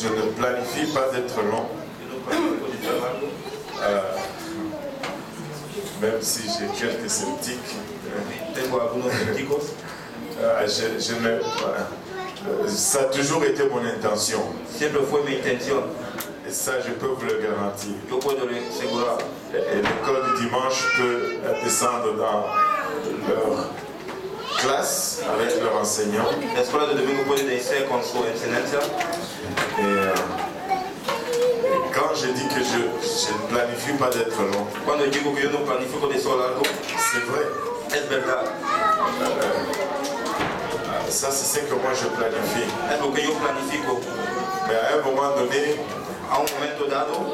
je ne planifie pas d'être long. Même si j'ai quelques sceptiques. Ça a toujours été mon intention. Et ça, je peux vous le garantir. Et l'école du dimanche peut descendre dans leur classe avec leurs enseignants. Et quand je dis que je ne planifie pas d'être long, c'est vrai. Ça, c'est ce que moi je planifie. Mais à un moment donné,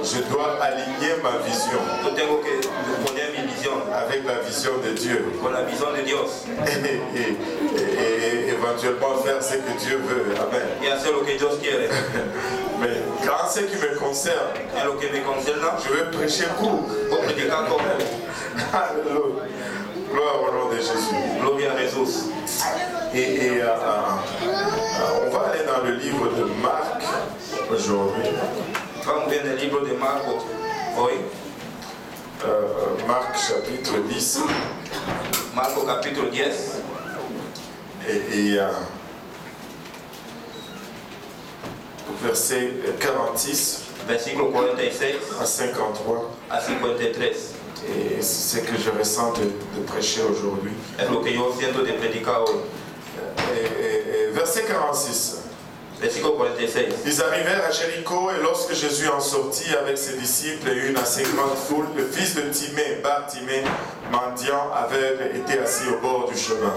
je dois aligner ma vision avec la vision de Dieu. Et éventuellement faire ce que Dieu veut. Amen. Mais quand ce qui me concerne, je vais prêcher court. Alléluia. Gloire au nom de Jésus. Et on va aller dans le livre de Marc aujourd'hui. Marc chapitre 10. Marco capítulo 10. Et verset 46 versículo 46 à 53. a 53. Et c'est ce que je ressens de prêcher aujourd'hui. Es lo que yo siento de predicar hoy. Verset 46. Versículo 46. Ils arrivèrent à Jéricho et lorsque Jésus en sortit avec ses disciples et une assez grande foule, le fils de Timée, Bartimée, mendiant, aveugle, était assis au bord du chemin.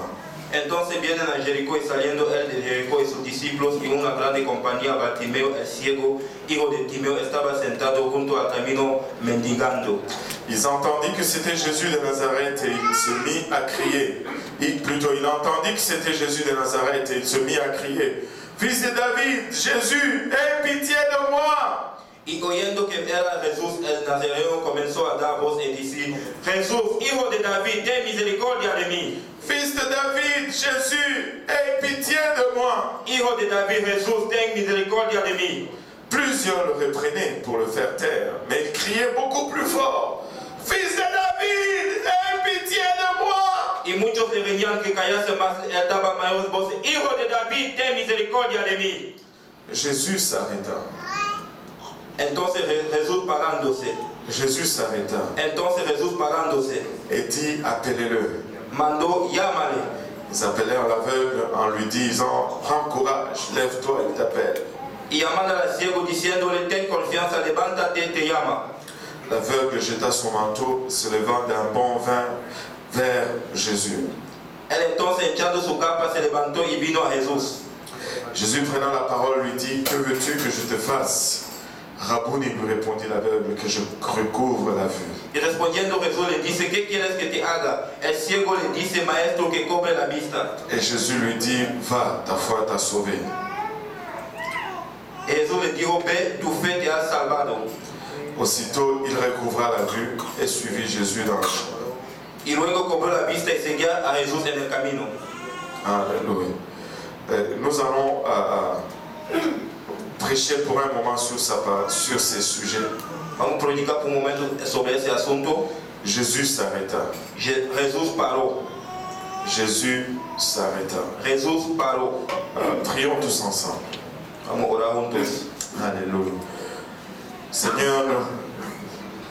Entonces vienen a Jericó y saliendo él de Jericó y sus discípulos y una grande compañía, Bartimeo el ciego, hijo de Timeo, estaba sentado junto al camino mendigando. Ils entendirent que c'était Jésus de Nazareth et il se mit à crier. Il entendit que c'était Jésus de Nazareth et il se mit à crier. Fils de David, Jésus, aie pitié de moi. Y oyendo que era Jesús el Nazareno, comenzó a dar voz y decir: Jesús, hijo de David, ten misericordia de mí. Fils de David, Jésus, aie pitié de moi. Hijo de David, Jesús, ten misericordia de mí. Plusieurs le reprenaient pour le faire taire, mais il criait beaucoup plus fort: Fils de David, aie pitié de moi. Y muchos le venían que callase más, él daba mayor voz: Hijo de David, ten misericordia de mí. Jésus s'arrêta. Entonces Jesús parándose. Jésus s'arrêta. Entonces Jesús parándose. Et dit: appelez-le. Mandó: llámale. Ils appelèrent l'aveugle en lui disant: prends courage, lève-toi, il t'appelle. Y llamando al ciego diciéndole: ten confianza, levántate, te llama. L'aveugle jeta son manteau, se levant d'un bond vers Jésus. Él entonces, echando su capa, se levantó y vino a Jesús. Jésus prenant la parole lui dit: que veux-tu que je te fasse? Rabouni, lui répondit l'aveugle, que je recouvre la vue. Y respondiendo Jesús le dice: ¿qué quieres que te haga? El ciego le dice: maestro, que cobre la vista. Et Jésus lui dit: va, ta foi t'a sauvé. Y Jesús le dijo: ve, tu fe te ha salvado. Aussitôt, il recouvra la vue et suivit Jésus dans le chemin. Y luego cobró la vista y seguía a Jesús en el camino. Alléluia. Nous allons prêcher pour un moment sur ces sujets. Vamos predicar por un momento sobre ese asunto. Jésus s'arrêta. Jesús paró. Jésus s'arrêta. Jesús paró. Prions tous ensemble. Vamos a orar juntos. Alléluia. Seigneur, nous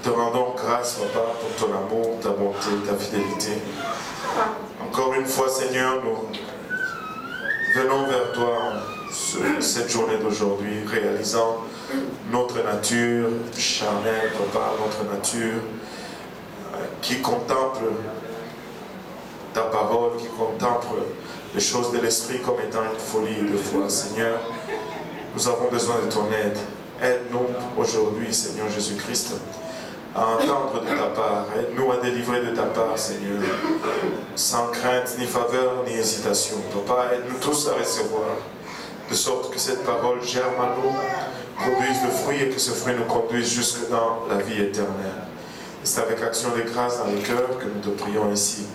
te rendons grâce, Papa, pour ton amour, ta bonté, ta fidélité. Encore une fois, Seigneur, nous venons vers toi cette journée d'aujourd'hui, réalisant notre nature charnelle, Papa, notre nature qui contemple ta parole, qui contemple les choses de l'esprit comme étant une folie de foi. Seigneur, nous avons besoin de ton aide. Aide-nous aujourd'hui, Seigneur Jésus-Christ, à entendre de ta part. Aide-nous à délivrer de ta part, Seigneur, sans crainte, ni faveur, ni hésitation. Papa, aide-nous tous à recevoir, de sorte que cette parole germe à nous, produise le fruit et que ce fruit nous conduise jusque dans la vie éternelle. Et c'est avec action de grâce dans le cœur que nous te prions ici.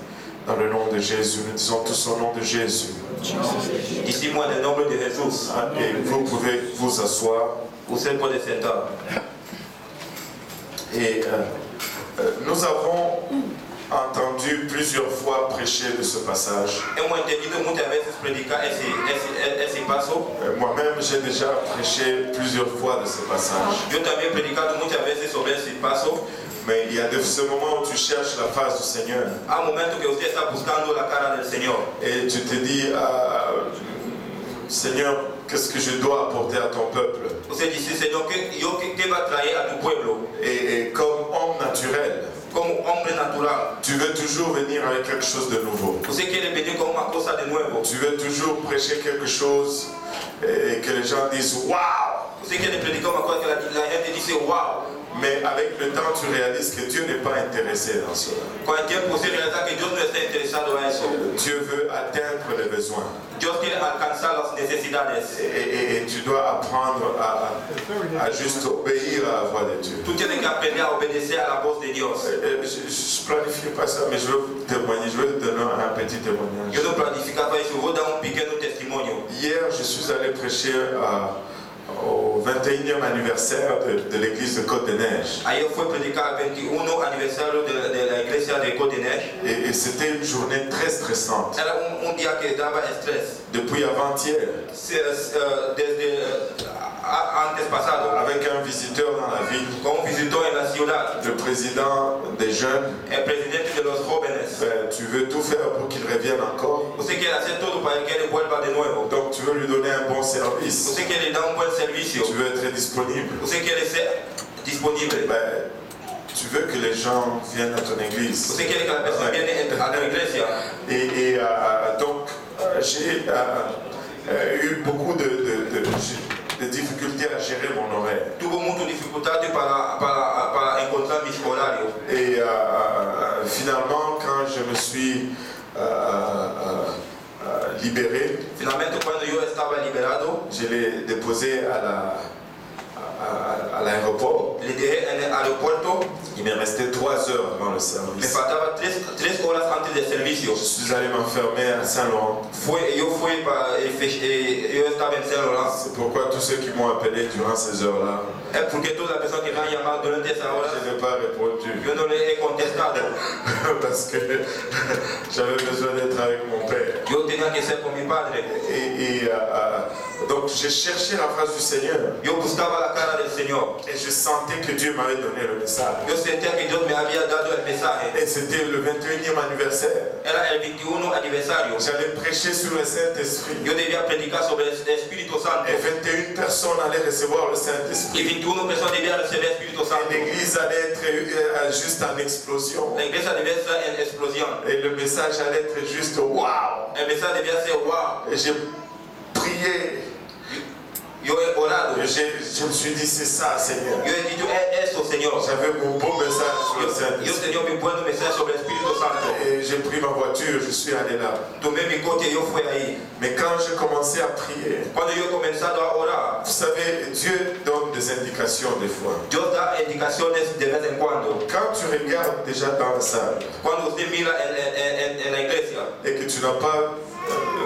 Dans le nom de Jésus, nous disons tous au nom de Jésus. D'ici moi, le nombre de Jésus. Et vous pouvez vous asseoir. Usted puede sentar. Et nous avons entendu plusieurs fois prêcher de ce passage. Hemos entendido muchas veces predicar ese paso. Moi-même, j'ai déjà prêché plusieurs fois de ce passage. Yo también he predicado muchas veces sobre ese paso. Mais il y a ce moment où tu cherches la face du Seigneur. Há un momento que usted está buscando la cara del Señor. Et tu te dis, Seigneur, qu'est-ce que je dois apporter à ton peuple? Usted dice, Señor, ¿qué va a traer a tu pueblo? Et comme homme naturel, Como hombre natural. tu veux toujours venir avec quelque chose de nouveau. Usted quiere venir con una cosa de nuevo. Tu veux toujours prêcher quelque chose et que les gens disent waouh. Usted quiere predicar una cosa que la gente dice wow. Mais avec le temps, tu réalises que Dieu n'est pas intéressé dans cela. Con el tiempo usted realiza que Dios no está interesado en eso. Dieu veut atteindre les besoins. Dios quiere alcanzar las necesidades. Et tu dois apprendre à juste obéir à la voix de Dieu. Tú tienes que aprender a obedecer a la voz de Dios. Je ne planifie pas ça, mais je veux témoigner, je vais te donner un petit témoignage. Yo no planificaba eso, voy a dar un pequeño testimonio. Hier, je suis allé prêcher au 21e anniversaire de l'église de Côte-des-Neiges. Ayer fue predicar el 21 aniversario de la iglesia de Côte-des-Neiges. Et c'était une journée très stressante. Era un día que daba estrés. Depuis avant-hier, Desde antes pasado, avec un visiteur dans la ville, con un visitor en la ciudad, le président des jeunes, el presidente de los jóvenes. tu veux tout faire pour qu'il revienne encore. Usted quiere hacer todo para que él vuelva de nuevo. Donc tu veux lui donner un bon service. Usted quiere dar un buen servicio. Tu veux être disponible. Usted quiere ser disponible. Tu veux que les gens viennent à ton église. Usted quiere que la persona viene a tu iglesia. Et donc, j'ai eu beaucoup de difficultés à gérer mon horaire. Tuvo muchas dificultades para encontrar mis horarios. Et finalement, quand je me suis libéré, Finalmente, cuando yo estaba liberado, je l'ai déposé à l'aéroport. le dejé en el aeropuerto. Il m'est resté 3 heures avant le Me service. faltaba tres horas antes del servicio. Je suis allé m'enfermer à Saint-Laurent. Yo estaba en Saint Laurent. C'est pourquoi tous ceux qui m'ont appelé durant ces heures-là, Porque todas las personas que me han llamado durante esa hora, je n'ai pas répondu. yo no le he contestado. Parce que j'avais besoin d'être avec mon père. Yo tenía que ser con mi padre. Et donc j'ai cherché la face du Seigneur. Yo buscaba la cara del Señor. Et je sentais que Dieu m'avait donné le message. Yo sentía que Dios me había dado el mensaje. Et c'était le 21e anniversaire. Era el 21 aniversario. J'allais prêcher sur le Saint-Esprit. Yo debía predicar sobre el Espíritu Santo. Et 21 personnes allaient recevoir le Saint-Esprit. Y 21 personas debían recibir el Espíritu Santo. Et l'église allait être juste en explosion. La iglesia debía ser en explosión. Et le message allait être juste waouh. El mensaje debía ser wow. Et j'ai prié. Yo he orado. Et je me suis dit, c'est ça, Seigneur. Yo he dicho eso, Señor. J'avais mon beau message sur le Yo Saint-Esprit. tenía mi buen mensaje sobre el Espíritu Santo. Et j'ai pris ma voiture, je suis allé là. Tomé mi coche y yo fui ahí. Mais quand j'ai commencé à prier, Cuando yo he comenzado a orar, vous savez, Dieu donne des indications des fois. Dios da indicaciones de vez en cuando. Quand tu regardes déjà dans la salle Cuando usted mira en la iglesia et que tu n'as pas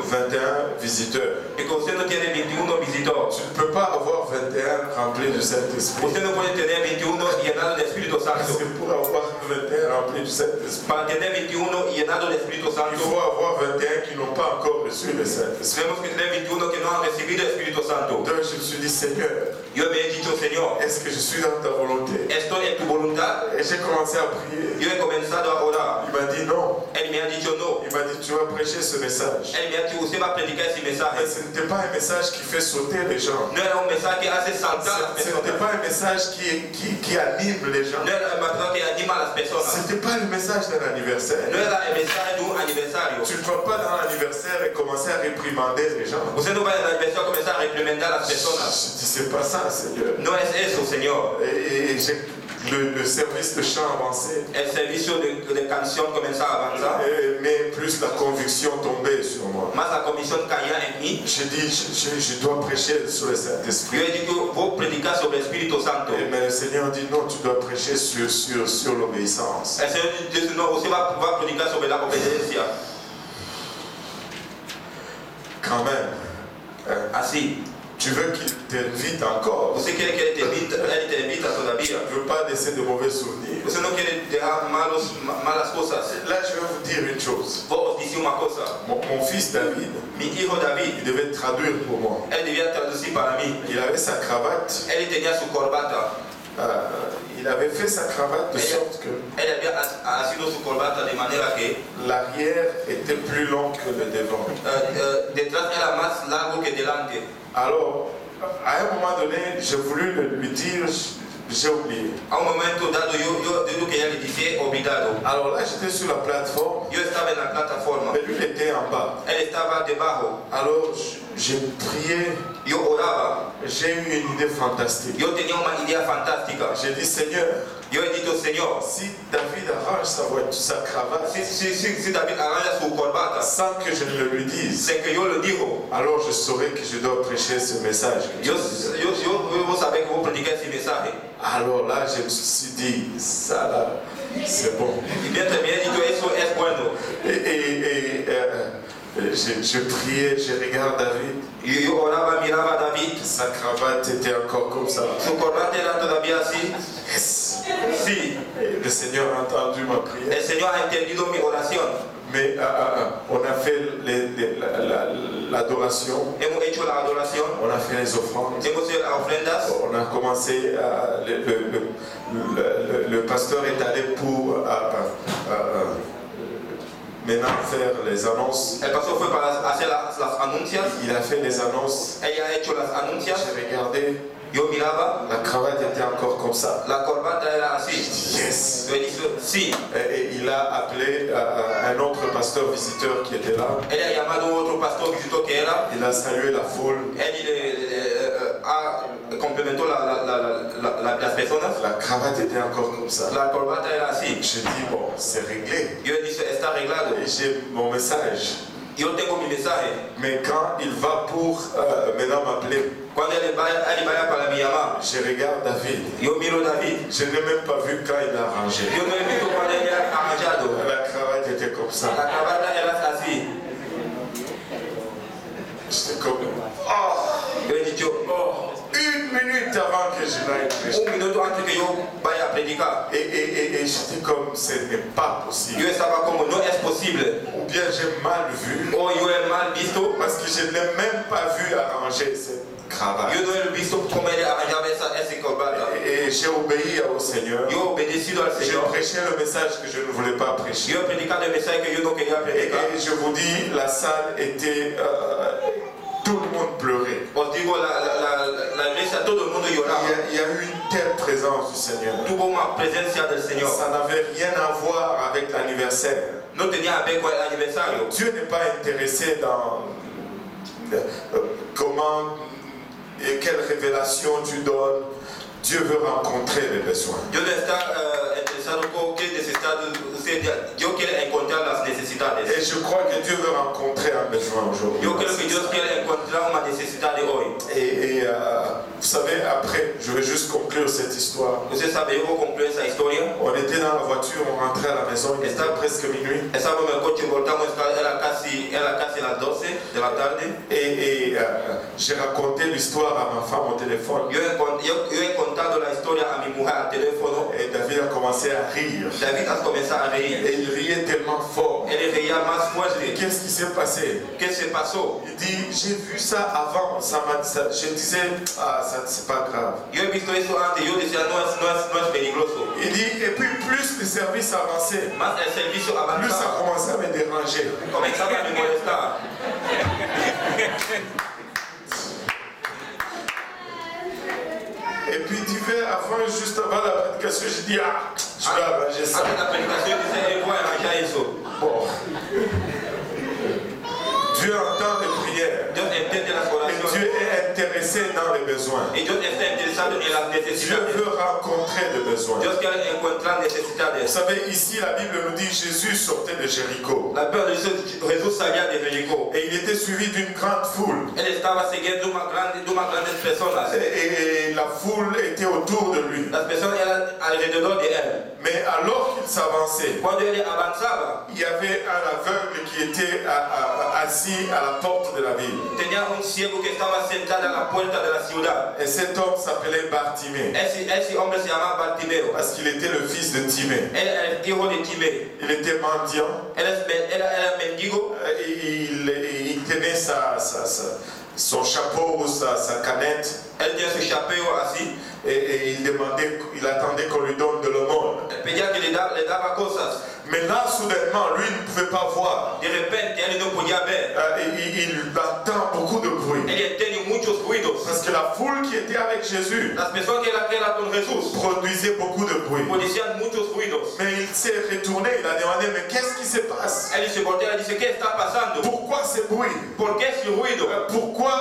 21 visiteurs, y que usted no tiene 21 visitores, tu ne peux pas avoir 21 remplis du Saint-Esprit. usted no puede tener 21 llenados del Espíritu Parce Santo. que pour avoir 21 remplis du Saint-Esprit, Para tener 21 llenados del Espíritu il Santo, faut avoir 21 qui n'ont pas encore reçu le Saint-Esprit. tenemos que tener 21 que no han recibido el Espíritu Santo. Donc je me suis dit, Seigneur, Yo me he dicho, Señor, est-ce que je suis dans ta volonté? estoy en tu voluntad. Et j'ai commencé à prier. Yo he comenzado a orar. Il m'a dit non. Él me ha dicho no. Il m'a dit, tu vas prêcher ce message. Él me ha dicho, usted va a predicar ese Mais mensaje. ce n'était pas un message qui fait sauter les gens. No era un mensaje que hace saltar las Ce n'était personas. pas un message qui anime les gens. No era un mensaje que anima a las Ce personas. n'était pas le message d'un anniversaire. No era el mensaje de un aniversario. Tu ne vas pas dans l'anniversaire et commencer à réprimander les gens. Usted no va al aniversario a comenzar a reprimandar a las Je personas. dis, c'est pas ça, Seigneur. No es eso, Señor. Et le service de chant avancé. El servicio de canción comenzaba a avanzar. Mais plus la conviction tombait sur moi. Más la comisión caía en mí. J'ai dit, je dois prêcher sur le Saint-Esprit. Yo he dicho, voy a predicar sobre el Espíritu Santo. Mais le Seigneur dit, non, tu dois prêcher sur l'obéissance. El Señor dice, no, usted va a predicar sobre la obediencia. quand même, Así. tu veux qu'il t'invite encore. Você quer que ele te invita todavía. Tu ne veux pas laisser de mauvais souvenirs. Você não quer deixar malas coisas. Là, je vais vous dire une chose. Vou dizer uma coisa. Mon fils David, Meu filho David, il devait traduire pour moi. ele devia traduzir para mim. Il avait sa cravate. Ele tinha sua corbata. Il avait fait sa cravate de sorte que Ele havia assido sua corbata de maneira que l'arrière était plus long que le devant. detrás era mais largo que delante. Alors, à un moment donné, j'ai voulu lui dire, j'ai oublié. A momento dado eu queria lhe dizer obrigado. Alors là, j'étais sur la plateforme. Eu estava na plataforma. Mais lui, il était en bas. Ele estava debaixo. Alors, j'ai prié. Eu orava. J'ai eu une idée fantastique. Eu tinha uma ideia fantástica. J'ai dit, Seigneur, Eu disse ao Senhor, si David arrange sa voiture, sa cravate, se David arranja sua corbata, sans que je ne le lui dise, sem que eu lhe digo, alors je saurais que je dois prêcher ce message. eu vou saber que vou predicar esse mensagem. Alors là, je me suis dit, ça là, c'est bon. E bien também dito isso é bueno. Je priais, je regarde David. Eu orava, mirava David. Sa cravate était encore comme ça. Sua corbata era todavia assim. Yes. Sim. Et le Seigneur a entendu ma prière. O Senhor ha entendido minha oração. Mais on a fait l'adoration. Hemos hecho la adoración. On a fait les offrandes. Hemos hecho las ofrendas. On a commencé, le pasteur est allé pour maintenant faire les annonces. El pastor fue para hacer las anuncias. Il a fait les annonces. Ella ha hecho las anuncias. J'ai regardé. Yo miraba. La cravate était encore comme ça. La corbata era así. Yes. Yo dije, sí. Et il a appelé un autre pasteur visiteur qui était là. Él ha llamado a otro pastor visitor que era. Il a salué la foule. Él ha complementó las personas. La cravate était encore comme ça. La corbata era así. Je dis bon, c'est réglé. Yo dije, está arreglado. Et j'ai mon message. Yo tengo mi mensaje. Mais quand il va pour maintenant m'appeler, Cuando él vaya para mi llamada, je regarde David. yo miro David. Je n'ai même pas vu quand il a arrangé. Yo no he visto cuando él ha arranjado. La cravate était comme ça. La corbata era así. J'étais comme oh. Yo he dicho, oh. Une minute avant que je n'aille prêcher. Un minuto antes que yo vaya a predicar. Et j'étais comme ce n'est pas possible. Yo estaba como no es posible. Ou bien j'ai mal vu. O yo he mal visto. Parce que je n'ai même pas vu arranger cette cravate. Yo no he visto cómo él arranjaba esa corbata. Et j'ai obéi au Seigneur. Yo obedecido al J'ai Señor. prêché le message que je ne voulais pas prêcher. Yo he predicado el mensaje que yo no quería predicar. Et je vous dis, la salle était... tout le monde pleurait. Os digo, la iglesia, todo el mundo lloraba. Il y a eu une telle présence du Seigneur. Tuvo una presencia del Señor. Ça n'avait rien à voir avec l'anniversaire. No tenía a ver con el aniversario. Dieu n'est pas intéressé dans comment et quelle révélation tu donnes. Dieu veut rencontrer les besoins. Dios no está interesado con qué necesidades usted. Yo quiero encontrar las necesidades. Et je crois que Dieu veut rencontrer un besoin aujourd'hui. Yo creo que Dios quiere encontrar una necesidad de hoy. Et vous savez, après, je vais juste conclure cette histoire. Usted sabe, yo voy a concluir esa historia. On était dans la voiture, on rentrait à la maison, il était presque minuit. Estábamos en el coche, voltamos, era casi las 12 de la tarde. Et j'ai raconté l'histoire à ma femme au téléphone. Yo he contado la historia a mi mujer al teléfono. Et David a commencé à rire. David a comenzado a reír. Et il riait tellement fort. Él reía más fuerte. Qu'est-ce qui s'est passé? ¿Qué se pasó? Il dit, j'ai vu ça avant. Je disais, ah, ça c'est pas grave. Yo he visto eso antes. Yo decía, no es peligroso. Il dit, et puis plus le service avançait, Más el servicio plus ça avanzaba, commençait à me déranger. comenzaba a me molestar. Et puis tu veux, avant, juste avant la prédication, je dis, ah, je vais arranger ça. Antes de la predicación dice, voy a arranjar eso. Bon. Dieu entend les prières. Dios entiende las Et oraciones. Dieu est intéressé dans les besoins. Y Dios está interesado en las Dieu necesidades. veut rencontrer des besoins. Dios quiere encontrar Vous necesidades. savez, ici, la Bible nous dit Jésus sortait de Jéricho. La Biblia dice Jesús salía de Jericó. Et il était suivi d'une grande foule. Él estaba siguiendo unas grandes personas. Et la foule était autour de lui. Las personas eran alrededor de él. Mais alors qu'il s'avançait, Cuando él avanzaba, il y avait un aveugle qui était assis à la porte de la ville. tenía un ciego que estaba sentado a la puerta de la ciudad. Et cet homme s'appelait Bartimée, Ese hombre se llamaba Bartimeo. parce qu'il était le fils de Timée. Él era el hijo de Timeo. Il était mendiant. Él era mendigo. Il tenait son chapeau ou sa canette. Él tenía su chapeo así. Et il attendait qu'on lui donne de l'aumône. Pedía que le daba cosas. Mais là, soudainement, lui ne pouvait pas voir. De repente, él no podía ver. Il entend beaucoup de bruit. Él tenía muchos ruidos. Parce que la foule qui était avec Jésus Las personas que eran con Jesús produisait beaucoup de bruit. producían muchos ruidos. Mais il s'est retourné, il a demandé, mais qu'est-ce qui se passe? Él se voltea y dice, ¿qué está pasando? Pourquoi ce bruit? ¿Por qué ese ruido? Pourquoi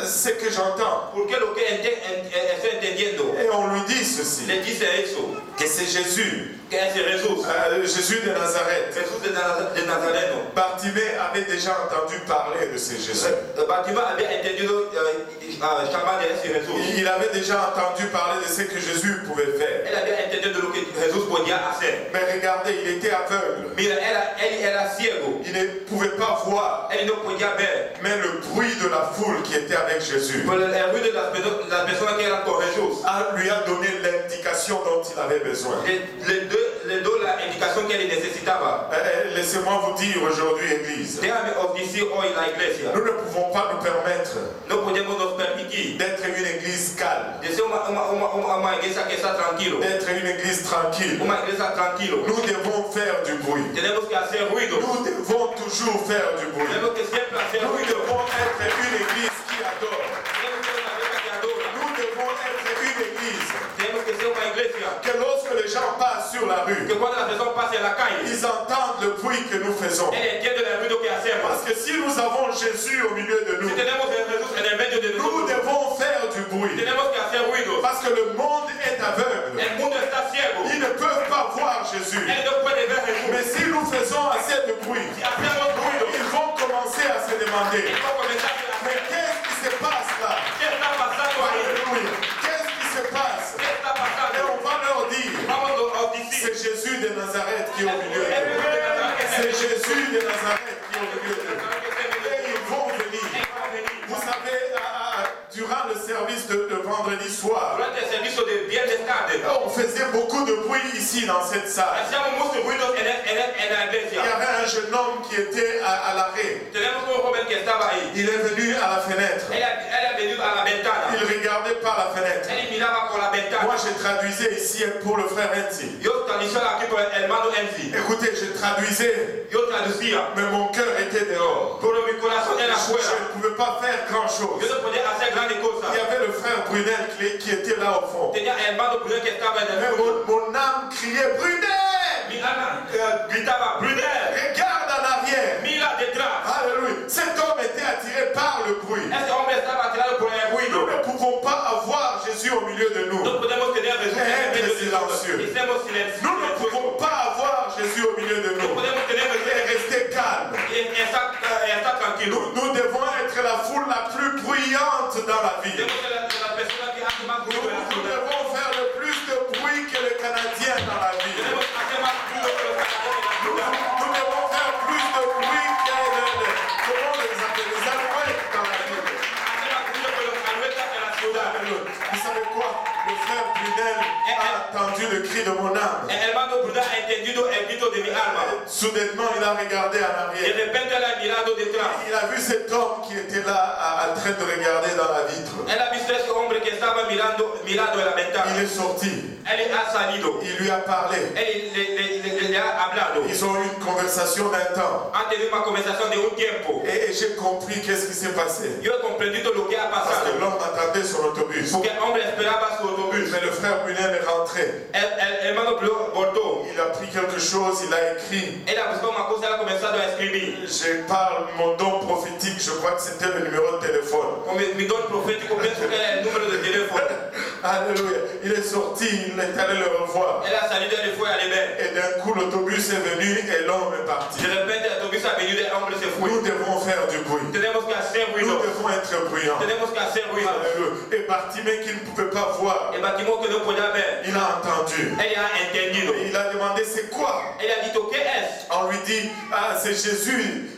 ce que j'entends? ¿Por qué lo que estoy entendiendo? Et on lui dit ceci, Le dice eso, que c'est Jésus, que es Jesús. Jésus de Nazareth. Jesús de Nazareno. Bartimée avait déjà entendu parler de ce Jésus. Bartimeo había entendido llamar de ese Jesús. Il avait déjà entendu parler de ce que Jésus pouvait faire. Él había entendido de lo que Jesús podía hacer. Mais regardez, il était aveugle. Mira, él era ciego. Il ne pouvait pas voir. Él no podía ver. Mais le bruit de la foule qui était avec Jésus Pero el ruido de las personas que eran con Jesús lui a donné l'indication dont il avait besoin. le dio la indicación que él necesitaba. Laissez-moi vous dire aujourd'hui, Église, Déjame os decir hoy la iglesia. nous ne pouvons pas nous permettre No podemos nos permitir d'être une église calme, de ser una iglesia que está tranquilo. d'être une église tranquille. Una iglesia tranquilo. Nous devons faire du bruit. Tenemos que hacer ruido. Nous devons toujours faire du bruit. Tenemos que siempre hacer Nous ruido. devons être une église qui adore. Tenemos que ser una iglesia que adora. Nous devons être une église Tenemos que ser una iglesia que lorsque les gens passent sur la rue, que cuando las personas pasen en la calle, ils entendent le bruit que nous faisons. él entiende el ruido que hacemos. Parce que si nous avons Jésus au milieu de nous, Si tenemos a Jesús en el medio de nous nosotros, devons faire du bruit. tenemos que hacer ruido. Parce que le monde est aveugle. El mundo está ciego. Ils ne peuvent pas voir Jésus. Él no puede ver Jesús. Mais si nous faisons assez de bruit, Si hacemos ruido, ils vont commencer à se demander, él va a comenzar a mais hacer. qu'est-ce qui se passe là? ¿Qué está pasando ahí? Alléluia. Qu'est-ce qui se passe? ¿Qué está Et pasando? on va leur dire, Vamos a c'est decir. Jésus de Nazareth qui est au milieu de nous. C'est Jésus de Nazareth qui est au milieu de nous. Et ils vont venir. Vous savez, durant le service de vendredi soir, Durante el servicio de viernes tarde, on faisait beaucoup de bruit ici dans cette salle. hacíamos mucho ruido en la Il y iglesia. avait un jeune homme qui était à l'arrêt. Tenemos un joven que estaba ahí. Il est venu à la fenêtre. Él ha venido a la ventana. Il regardait par la fenêtre. Él miraba por la ventana. Moi, je traduisais ici pour le frère Enzi. Yo traducía aquí por el hermano Enzi. Écoutez, je traduisais, Yo traducía, mais mon cœur était dehors. pero mi corazón era Je afuera. ne pouvais pas faire grand-chose. Yo no podía hacer grandes cosas. Il y avait le frère Brunel qui était là au fond. Tenía el hermano Brunel que estaba en Mais el fondo. mon âme criait, Brunel! Mi alma gritaba, Brunel, Regarde en arrière. mira detrás. Alléluia. Cet homme était attiré par le bruit. Ese hombre estaba atirado por el Nous ruido. ne pouvons pas avoir Jésus au milieu de nous. No podemos tener a Jesús en el medio de nosotros. silencieux. Y seamos silenciosos. Nous ne pouvons pas avoir Jésus au milieu de No nous. podemos tener a Jesús Et rester calme. y estar tranquilo. Nous devons être la foule la plus bruyante dans la ville. Tenemos que las personas que hacen más ruido en la Nous ciudad. devons faire le plus de bruit que les Canadiens dans la ville. Tenemos que hacer más ruido que los canadienses en la ciudad. Nous devons faire plus de bruit que comment on les appelle, les Alouettes dans la ville. Hacer más ruido que los aluetas en la ciudad. Vous savez quoi? Le frère Brunel a entendu le cri de mon âme. El hermano Brunel ha entendido el grito de mi alma. Soudainement, il a regardé en De arrière. repente él ha mirado detrás. Il a vu cet homme qui était là en train de regarder dans la vitre. Él ha visto a ese hombre que estaba mirando en la Il ventana. est sorti. Él ha salido. Il lui a parlé. Él le le ha hablado. Ils ont eu une conversation d'un temps. Han tenido una conversación de un tiempo. Et j'ai compris qu'est-ce qui s'est passé. Yo he comprendido lo que ha Parce que pasado. l'homme attendait son autobus. Porque el hombre esperaba su autobús. Mais le frère Brunel est rentré. El hermano voltó. Il a pris quelque chose, il a écrit. Él ha buscado una cosa, él ha comenzado a escribir. Je parle mon don prophétique, je crois que c'était le numéro de téléphone. Con mi don profético pienso que era el número de teléfono. Alléluia. Il est sorti, il est allé le revoir. Él ha salido, él fue a Leber. Et d'un coup, l'autobus est venu et l'homme est parti. De repente el autobús ha venido y el hombre se fue. Nous devons faire du bruit. Tenemos que hacer Nous ruido. devons être bruyants. Tenemos que hacer ruido. Alléluia. Et Bartimée qui ne pouvait pas voir, El Bartimeo que no podía ver, il a entendu. él ha entendido. Et il a demandé c'est quoi? Él ha dicho, ¿qué es? On lui dit ah, c'est Jésus,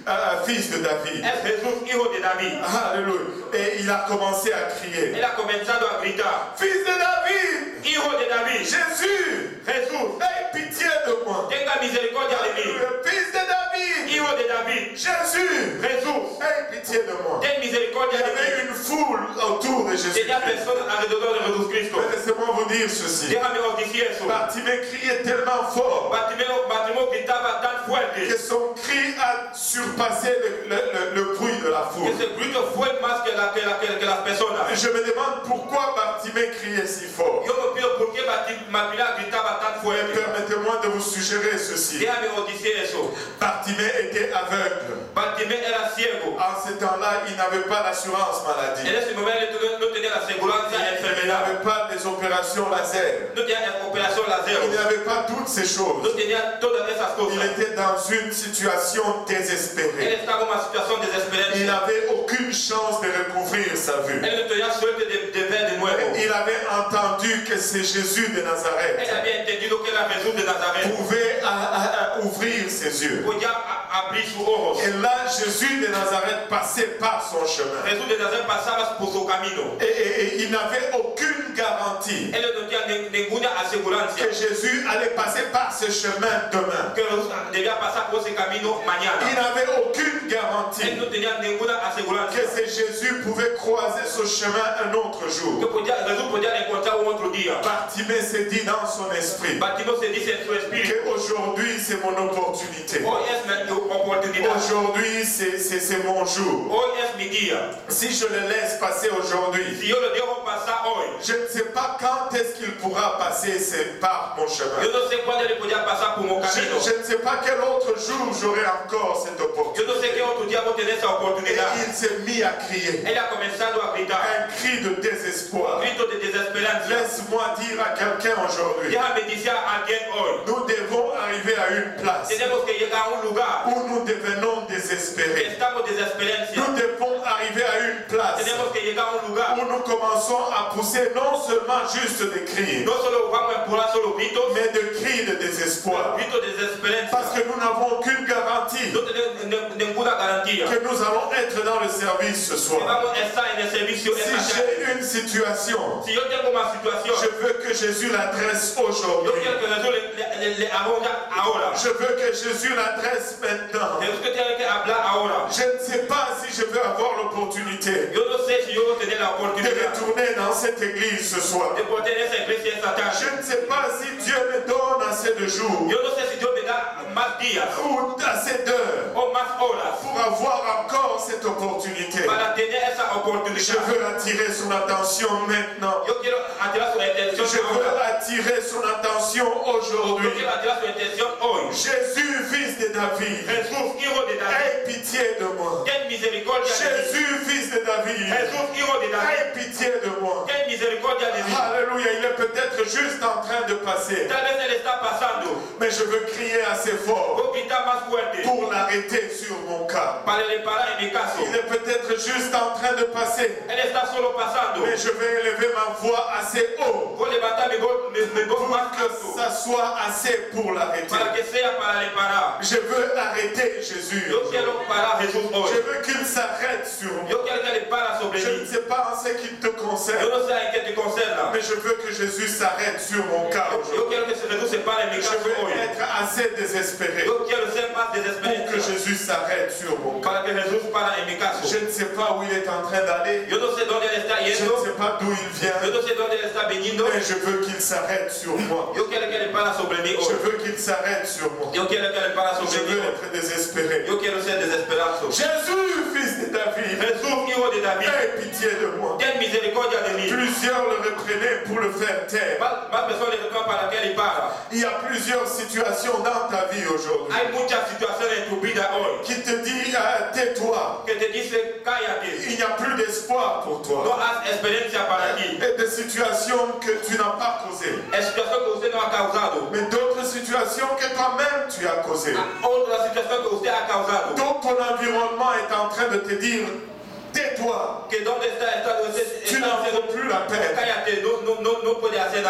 fils de David. Es Jesús, hijo de David. Alléluia. Et il a commencé à crier. Él ha comenzado a gritar, Fils de David, hijo de David, Jésus, Jesús, aie pitié de moi. tenga misericordia de mí. Alléluia. Fils de David, Hijo de David, Jésus, Jesús, aie pitié de moi. ten Il y misericordia de avait mí. une foule autour de Jésus. Tenía personas alrededor de Jesucristo. Mais laissez-moi vous dire ceci. Déjame os decir eso. Bartimée criait tellement fort Bartimeo gritaba tan que fuerte son cri a surpassé le bruit de la que foule. ese grito fue más que las personas. Je me demande pourquoi Bartimée criait si fort. Yo me pido por qué Bartimeo gritaba tan Mais fuerte. permettez-moi de vous suggérer ceci. Déjame os decir eso. Bartimée était aveugle. Bartimeo era ciego. En ce temps-là, il n'avait pas l'assurance maladie. En ese momento no tenía la seguridad de Il enfermedad. n'avait pas les opérations laser. No tenía operación laser. Il n'avait pas toutes ces choses. No tenía todas esas Il cosas. était dans une situation Él désespérée. estaba en una situación Il desesperada. n'avait aucune chance de recouvrir sa vue. Él no tenía suerte de ver de nuevo. Il avait entendu que c'est Jésus de Él Nazareth había entendido que era Jesús de Nazaret. pouvait ouvrir ses yeux. Podía abrir sus ojos. Et là, Jésus de Nazareth passait par son chemin. Jesús de Nazaret pasaba por su camino. Et il n'avait aucune garantie Él no tenía ninguna asegurancia que Jésus allait passer par ce chemin demain. que Jesús debía pasar por ese camino Il mañana. n'avait aucune Él garantie no tenía ninguna que asegurancia ce Jésus pouvait croiser ce chemin un autre que jour. Jesús podía encontrar un otro día. Bartimée s'est dit dans son esprit Bartimeo se dice en su espíritu, qu'aujourd'hui c'est mon opportunité. hoy es mi oportunidad. Aujourd'hui c'est mon jour. Hoy es mi día. Si je le laisse passer aujourd'hui, Si yo lo dejo pasar hoy, je ne sais pas quand est-ce qu'il pourra passer par mon chemin. yo no sé cuándo él podía pasar por mi camino. Je ne sais pas quel autre jour j'aurai encore cette Yo opportunité. no sé qué otro día voy a tener esa Et oportunidad. il s'est mis à crier. Él ha comenzado a gritar, Un cri de désespoir. grito de desesperanza. Laisse-moi dire à quelqu'un aujourd'hui, Déjame decir a alguien hoy, nous devons arriver à une place tenemos que llegar a un lugar. où nous devenons désespérés. Estamos desesperados. Nous devons arriver à une place Tenemos que llegar a un lugar. où nous commençons à pousser non seulement juste des cris, No solo vamos a empujar solo gritos, mais des cris de désespoir. gritos de desesperanza. Parce que nous n'avons aucune garantie No tenemos ninguna garantía que nous allons être dans le service ce que soir. vamos a estar en el servicio Si esta tarde. j'ai une situation, Si yo tengo una situación, je veux que Jésus l'adresse yo aujourd'hui. quiero que Jesús le aborde ahora. Je veux que Jésus l'adresse maintenant. Jesús que tiene que hablar ahora. Je ne sais pas si je veux avoir l'opportunité Yo no sé si yo voy a tener la de oportunidad retourner dans cette église ce soir. de poder en esa iglesia esta Je tarde. ne sais pas si Dieu me donne assez de jours Yo no sé si Dios me da más días ou assez d'heures o más horas pour avoir encore cette opportunité. para tener esa Je oportunidad. veux attirer son attention maintenant. Yo quiero atirar su atención Je veux ahora. attirer son attention Yo aujourd'hui. quiero atirar su atención hoy. Jésus, fils de David, Jesús, hijo de David, aie pitié de moi. ten misericordia de mí. Jésus, fils de David, Jesús, hijo de David, aie pitié de moi. ten misericordia de mí. Alléluia, il est peut-être juste en train de passer, Tal vez él está pasando. mais je veux crier assez fort Voy a gritar más fuerte pour l'arrêter sur mon cas. para reparar en mi caso. Il est peut-être juste en train de passer, Él está solo pasando. mais je vais élever ma voix assez haut Voy a levantar mi voz pour más que alto ça soit assez pour l'arrêter. para que sea para reparar. Je veux arrêter Jésus. Yo quiero parar a Jesús Je hoy. veux qu'il s'arrête sur moi. Yo quiero que le para sobre Je ne mí. sais pas en ce qui te Yo concerne, no sé en qué te concerna, mais je veux que Jésus s'arrête sur mon cas aujourd'hui. Je veux être assez désespéré pour que Jésus s'arrête sur mon cas. Je ne sais pas où il est en train d'aller. Je ne sais pas d'où il vient. Mais je veux qu'il s'arrête sur moi. Je veux qu'il s'arrête sur moi. Je veux être désespéré. Jésus, fils de David, aie pitié de moi. Plusieurs le reprenaient pour le faire taire. Il y a plusieurs situations dans ta vie aujourd'hui qui te disent tais-toi. Il n'y a plus d'espoir pour toi. Et des situations que tu n'as pas causées. Mais d'autres situations que toi-même tu as causées. Donc ton environnement est en train de te dire tais-toi. Tu n'en vaut plus la peine.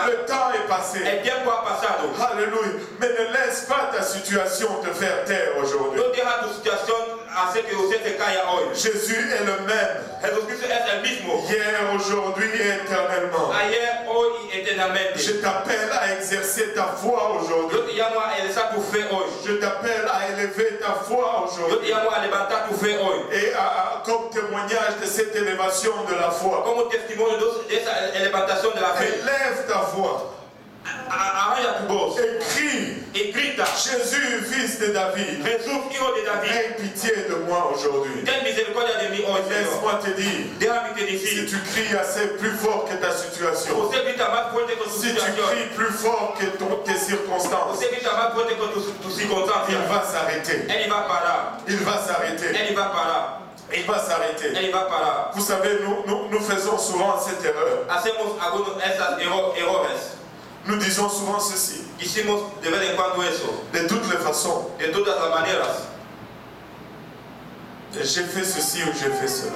Le temps est passé. Alléluia. Mais ne laisse pas ta situation te faire taire aujourd'hui. Jésus est le même. Hier, aujourd'hui et éternellement. Je t'appelle à exercer ta foi aujourd'hui. Je t'appelle à élever ta foi aujourd'hui. Et comme témoignage de cette élévation de la foi, élève ta voix. Écris, Jésus, fils de David, aie pitié de moi aujourd'hui. Laisse-moi te dire, si tu cries assez plus fort que ta situation, si tu cries plus fort que tes circonstances, il va s'arrêter. Il va s'arrêter. Il va s'arrêter. Vous savez, nous faisons souvent cette erreur. Nous disons souvent ceci. De toutes les façons. J'ai fait ceci ou j'ai fait cela.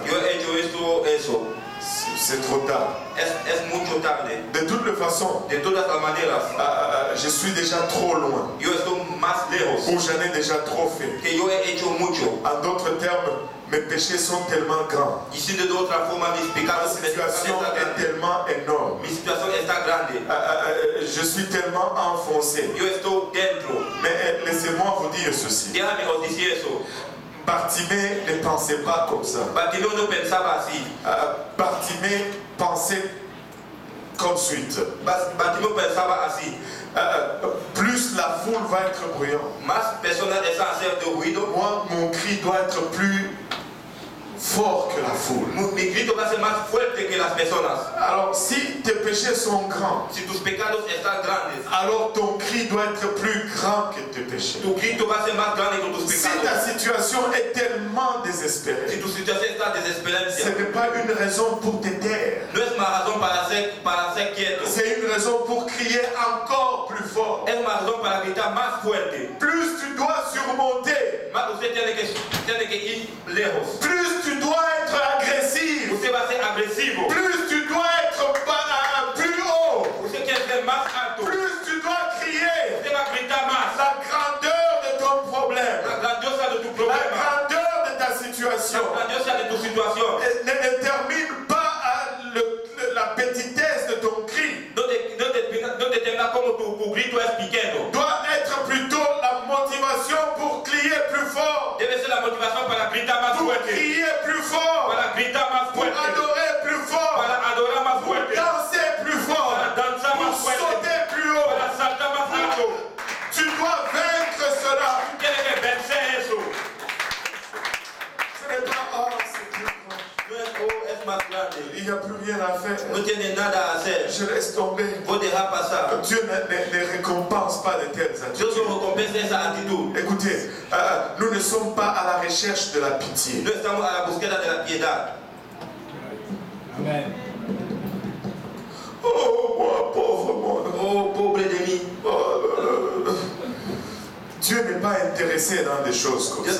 C'est trop tard. De toutes les façons. Je suis déjà trop loin. Ou j'en ai déjà trop fait. En d'autres termes, mes péchés sont tellement grands. La situation est tellement énorme. Je suis tellement enfoncé. Mais laissez-moi vous dire ceci. Bartimée ne pensait pas comme ça. Bartimée pensait comme suite. Plus la foule va être bruyante, moi mon cri doit être plus fort que la foule. Alors si tes péchés sont grands, alors ton cri doit être plus grand que tes péchés. Si ta situation est tellement désespérée, ce n'est pas une raison pour te taire. C'est une raison pour crier encore plus fort. Plus tu dois surmonter, plus tu dois être agressif, plus tu dois être plus haut, plus tu dois crier la grandeur de ton problème, la grandeur de ta situation. Ne détermine pas la petitesse de ton cri. Doit être plutôt la motivation pour crier plus fort, pour crier plus fort, pour adorer plus fort, pour danser plus fort, pour sauter plus haut. Tu dois vaincre cela. Ce n'est pas il n'y a plus rien à faire. Je laisse tomber. Dieu ne récompense pas de telles attitudes. Écoutez, nous ne sommes pas à la recherche de la pitié. Amen. Oh, moi, pauvre monde. Oh, pauvre ennemi. Dieu n'est pas intéressé dans des choses comme ça.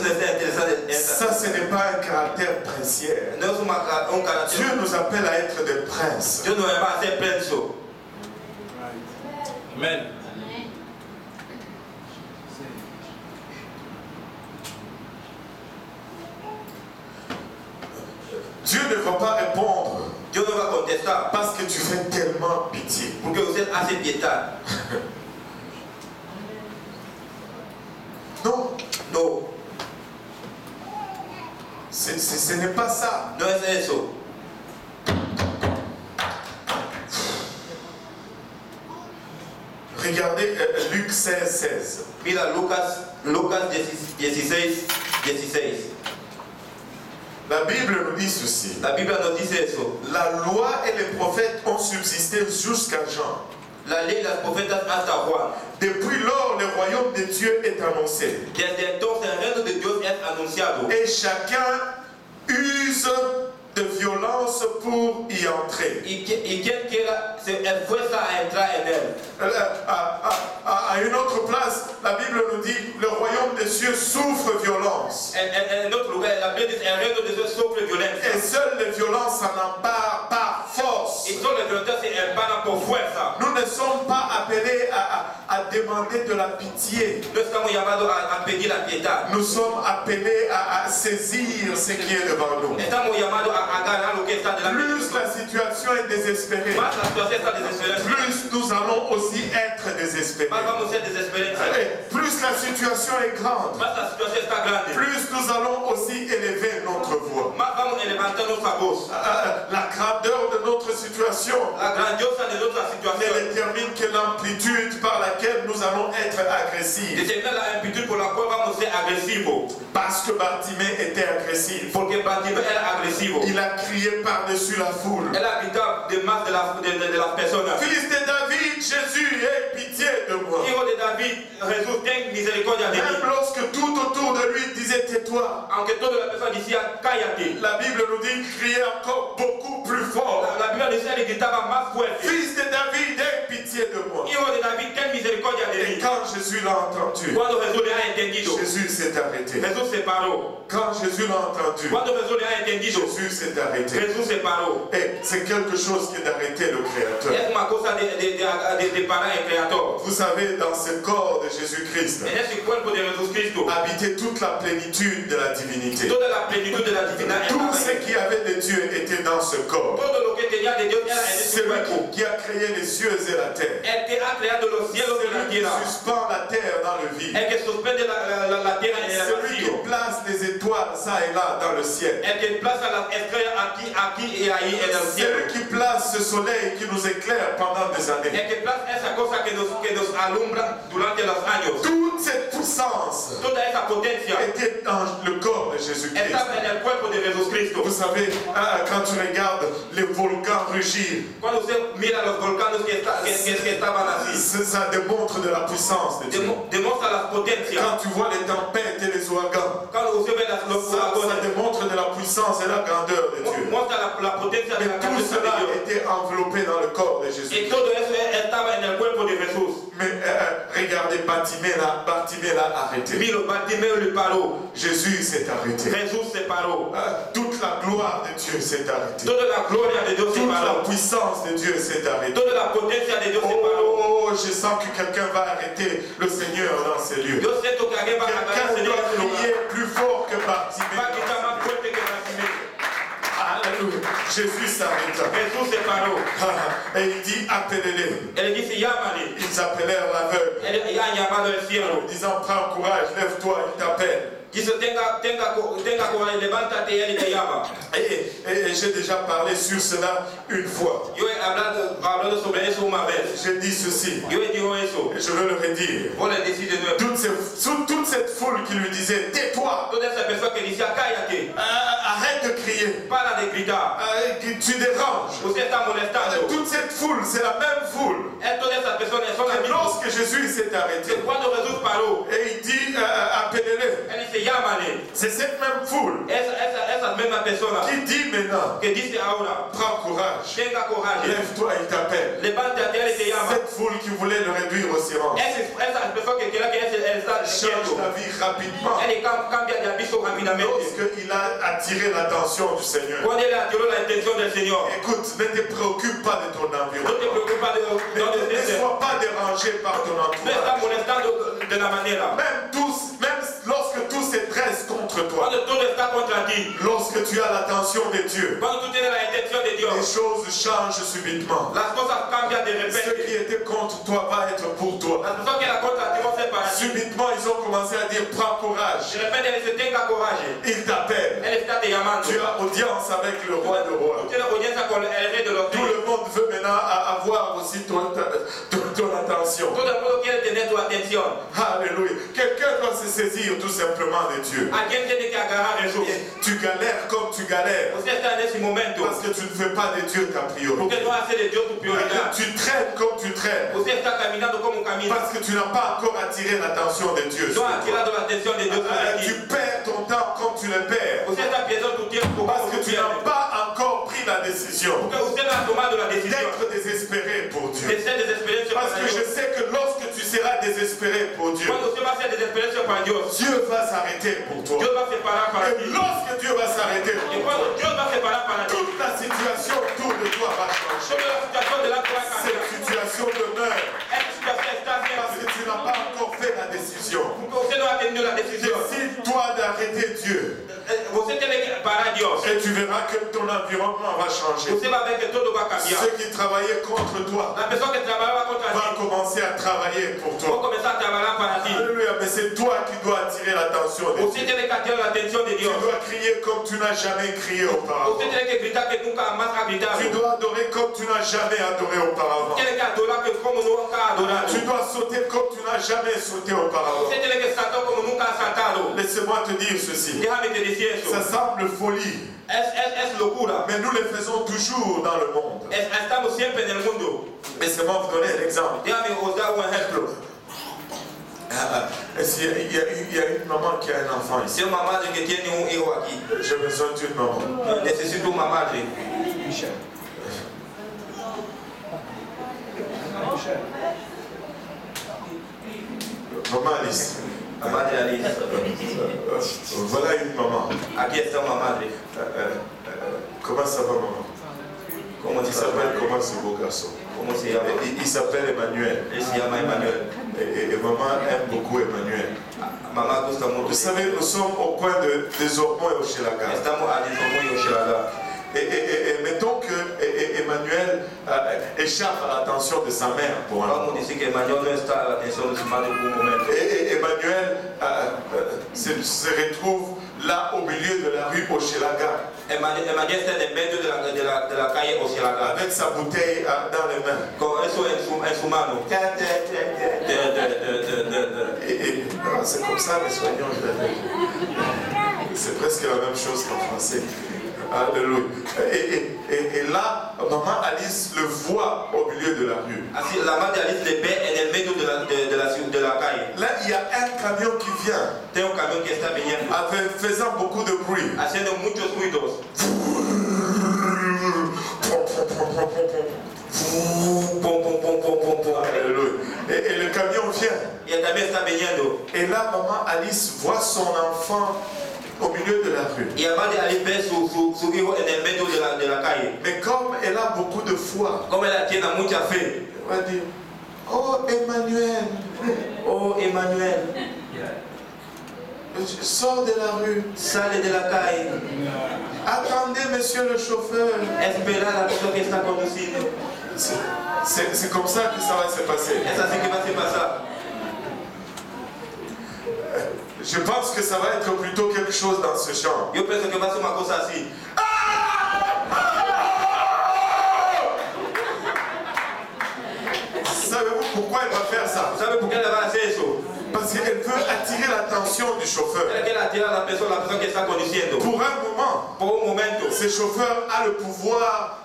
Ça, ce n'est pas un caractère princier. Dieu nous appelle à être des princes. Amen. Dieu ne va pas répondre molestar. Parce que tu fais tellement pitié. Porque você hace piedad. Non, No, ce n'est pas ça. no es eso. Regardez Luc 16, 16. Mira Lucas 16, 16. La Bible nous dit ceci. La Biblia nos dice eso. La loi et les prophètes ont subsisté jusqu'à Jean. La ley y los profetas hasta Juan. Depuis lors, le royaume de Dieu est annoncé. Desde entonces el reino de Dios es anunciado. Et chacun use de violence pour y entrer. Y quien quiera se esfuerza a entrar en él. À une autre place, la Bible nous dit le royaume des cieux souffre violence. En otro lugar, la Biblia dice el reino de Dios sufre violencia. Et seules les violences s'en emparent par force. Y solo la violencia se empana por fuerza. Nous ne sommes pas appelés à demander de la pitié. No estamos llamados a pedir la piedad. Nous sommes appelés à saisir ce qui est devant nous. Estamos llamados a ganar lo que está delante de Plus nosotros. la situation est désespérée, Más la situación está desesperada. plus nous allons aussi être désespérés. Más vamos a ser desesperados. Et plus la situation est grande, Más la situación está grande. plus nous allons aussi élever notre voix. Más vamos a levantar nuestra voz. La grandeur de notre situation La grandiosa de nuestra ne situación détermine que l'amplitude par laquelle nous allons être agressifs. determina la amplitud por la cual vamos a ser agresivos. Parce que Bartimée était agressif. Porque Bartimeo era agresivo. Il a crié par-dessus la foule. Él gritaba de más de las personas. Fils de David, Jésus, aie pitié de moi. Hijo de David, Jesús, ten misericordia de mí. Même lorsque tout autour de lui disait tais-toi, Aunque toda la persona decía, cállate. la Bible nous dit crier encore beaucoup plus fort. La Biblia decía, le gritaba más fuerte. Fils de David, aie pitié de moi. Hijo de David, ten misericordia de Et mí. quand Jésus l'a entendu, Cuando Jesús le ha entendido, Jésus s'est arrêté. Jesús se paró. Quand Jésus l'a entendu, Cuando Jesús le ha entendido, Jésus s'est arrêté. Jesús se paró. Et c'est quelque chose qui est d'arrêter le Créateur. Es una cosa de parar el Creador. Vous savez, dans ce corps de Jésus-Christ, En ese cuerpo de Jesucristo, habitait toute la plénitude de la divinité. toda la plenitud de la divinidad Tout estaba ce ahí. qui avait de Dieu était dans ce corps. Todo lo que tenía de Dios era en ese Celui cuerpo. qui a créé les cieux et la terre. El que ha creado los cielos y la Celui qui tierra. suspend la terre dans le vide. El que suspende la tierra en el Celui qui vacío. place les étoiles ça et là dans le ciel. El que plaza las estrellas aquí y ahí en el cielo. Celui qui place ce soleil qui nous éclaire pendant des années. El que plaza esa cosa que nos alumbra durante los años. Toute cette puissance Toda esa potencia était dans le corps de Jésus-Christ. estaba en el cuerpo de Jesucristo. Vous savez, quand tu regardes les volcans rugir, Cuando usted mira los volcanes que estaban así, ça démontre de la puissance de Dieu. demuestra las potencias. Quand tu vois les tempêtes et les ouragans, Cuando usted ve los ça huracanes, démontre de la puissance et la grandeur de Dieu. muestra la potencia de Mais la tout grandeza cela de Dios. était enveloppé dans le corps de Y Jésus. todo eso estaba en el cuerpo de Jesús. Mais regardez, Bartimée l'a arrêté. Mira, Bartimeo le paró. Jésus s'est arrêté. Jesús se paró. Toute la gloire de Dieu s'est arrêtée. Toda la gloria de Dios se Toute la paró. puissance de Dieu s'est arrêtée. Toda la potencia de Dios se paró. Oh, je sens que quelqu'un va arrêter le Seigneur dans ces lieux. Yo siento que alguien va a Quelqu'un agarrar doit ese lugar. crier plus fort que Va a Bartimée. gritar más fuerte que Bartimeo. Alléluia. Jésus s'arrêta. Jesús se paró. Et il dit appelez-les. Él dice, llámale. Ils appelèrent l'aveugle. Él ha llamado al cielo. Disant prends courage, lève-toi, il t'appelle. Dice, tenga coraje, levántate y él te llama. Et j'ai déjà parlé sur cela une fois. Yo he hablado sobre eso una vez. J'ai dit ceci. Yo he dicho eso. Et je veux le redire. Voy a decir de nuevo. Toute cette foule qui lui disait tais-toi, Toda esa persona que decía, cállate. arrête de crier, Para de gritar. tu déranges. Usted está molestando. Toute cette foule, c'est la même foule. Todas esas personas son las Et mismas. lorsque Jésus s'est arrêté, Cuando Jesús paró, et il dit appelez-les, él dice, llámale. c'est cette même foule Esas mismas personas qui dit maintenant que dice ahora, prends courage, tenga coraje. lève-toi, il t'appelle. Levántate, él te llama. Cette foule qui voulait le réduire au silence Esas personas que quieren que él está change diciendo, ta vie rapidement él cambia de aviso rápidamente. lorsqu'il a attiré l'attention du Seigneur. Cuando él atiró la atención del Señor, Écoute, ne te préoccupe pas de ton no te environnement. preocupes de dónde Ne estés. sois pas dérangé par ton No estás entourage. molestando de la manera. Même lorsque tous se dressent contre contre toi, Cuando todo está contra ti, lorsque tu as l'attention de Dieu, cuando tú tienes la intención de les Dios, choses changent subitement. las cosas cambian de Ce repente. qui était contre toi va être pour toi. Las personas que eran contra ti van a ser para ti. Subitement, ils ont commencé à dire prends courage. De repente él dice, tenga coraje. Il t'appelle. Él está te llamando. Tu as audience avec le roi de rois. Tú tienes audiencia con el rey de los Tout reyes. le monde veut maintenant avoir aussi ton attention. Todo el mundo quiere tener tu atención. Alléluia. Quelqu'un doit se saisir tout simplement de Dieu. Alguien tiene que agarrar Jesús. Tu galères comme tu galères Usted está en ese momento parce que tu ne fais pas de Dieu ta priorité. porque no hace de Dios tu prioridad. Tu traînes comme tu traînes Usted está caminando como camina. parce que tu n'as pas encore attiré l'attention de Dieu. No ha tirado la atención de Dios sobre Tu ti. perds ton temps comme tu le perds Usted está perdiendo tu tiempo parce como que tú tu n'as pierdes. pas encore pris la décision Porque usted no ha tomado la decisión d'être désespéré pour de Dieu. ser desesperado Parce para que je Dios. sais que lorsque tu seras désespéré pour Dieu, Cuando usted va a ser desesperado para Dios, Dieu va s'arrêter pour toi. Dios va a separar para Et ti. lorsque Dieu va s'arrêter pour Y toi, cuando Dios va a separar para ti, toute la situation autour de toi va changer. toda la situación de la cual Cette situation demeure esta situación está parce que tu n'as pas encore fait la décision. porque usted no ha tenido la decisión. Décide-toi d'arrêter Dieu Usted tiene que parar a Dios. et tu verras que ton environnement va changer. Usted va a ver que todo va a cambiar. Ceux qui trabaillaient contre toi La persona que trabajaba contra vont ti commencer à travailler pour va a toi. comenzar a trabajar para ti. Alléluia, mais c'est toi qui dois attirer l'attention de Dieu. Usted tiene que atraer la atención de Tu Dios. dois crier comme tu n'as jamais crié auparavant. Usted tiene que gritar que nunca más ha gritado. Tu dois adorer comme tu n'as jamais adoré auparavant. Tiene que adorar que como nunca ha adorado. Tu dois sauter comme tu n'as jamais sauté auparavant. Usted tiene que saltar como nunca ha saltado. Laissez-moi te dire ceci. Déjame te decir eso. Ça semble folie, Es locura. mais nous le faisons toujours dans le monde. Estamos siempre en el mundo. Laissez-moi vous donner un exemple. Déjame os dar un ejemplo. Il y a une maman qui a un enfant ici. Si una madre que tiene un hijo aquí, J'ai besoin d'une maman. necesito una madre. Maman Alice. La madre Alice. Voilà une maman. Aquí está una madre. Comment ça va, maman? ¿Cómo Il se s'appelle llama? comment ce beau garçon? ¿Cómo se llama? Il s'appelle Emmanuel. Él se llama Emmanuel. Et maman aime beaucoup Emmanuel. Mamá gusta mucho. Vous savez, nous sommes au coin des Ormeaux et au Chelaga. Estamos a Desomo y Oshiraga. Et mettons que Emmanuel échappe à l'attention de sa mère pour un Vamos a moment. decir que Emmanuel no está a la atención de su madre por un momento. Et Emmanuel se retrouve là au milieu de la rue Hochelaga Emmanuel está en el medio de la calle Oshiraga. avec sa bouteille dans les mains. Con eso en su mano. Et c'est comme ça les soignants. C'est presque la même chose qu'en français. Alléluia. Et là, maman Alice le voit au milieu de la rue. Así la madre Alice le ve en el medio de la calle. Là, il y a un camion qui vient, Tem un camión que está viniendo, faisant beaucoup de bruit. haciendo muchos ruidos. Pum, pum, pum, pum, pum, pum. Alléluia. Et le camion vient. Y el camión está viniendo. Et là, maman Alice voit son enfant au milieu de la rue. Y la madre Alice ve su hijo en el medio de la calle. Mais comme elle a beaucoup de foi, Como ella tiene mucha fe. elle va dire, oh Emmanuel, Oh, Emmanuel, sors de la rue. sale de la calle. Attendez, monsieur le chauffeur. Espera a la persona que está conduciendo. C'est comme ça que ça va se passer. Es así que va a se pasar. Je pense que ça va être plutôt quelque chose dans ce genre. Yo pienso que va a ser una cosa así. Savez-vous pourquoi elle va faire ça? ¿Sabe por qué le va a hacer eso? Parce qu'elle veut attirer l'attention du chauffeur. Ella quiere atirar a la persona que está conduciendo. Pour un moment, Por un momento, ce chauffeur a le pouvoir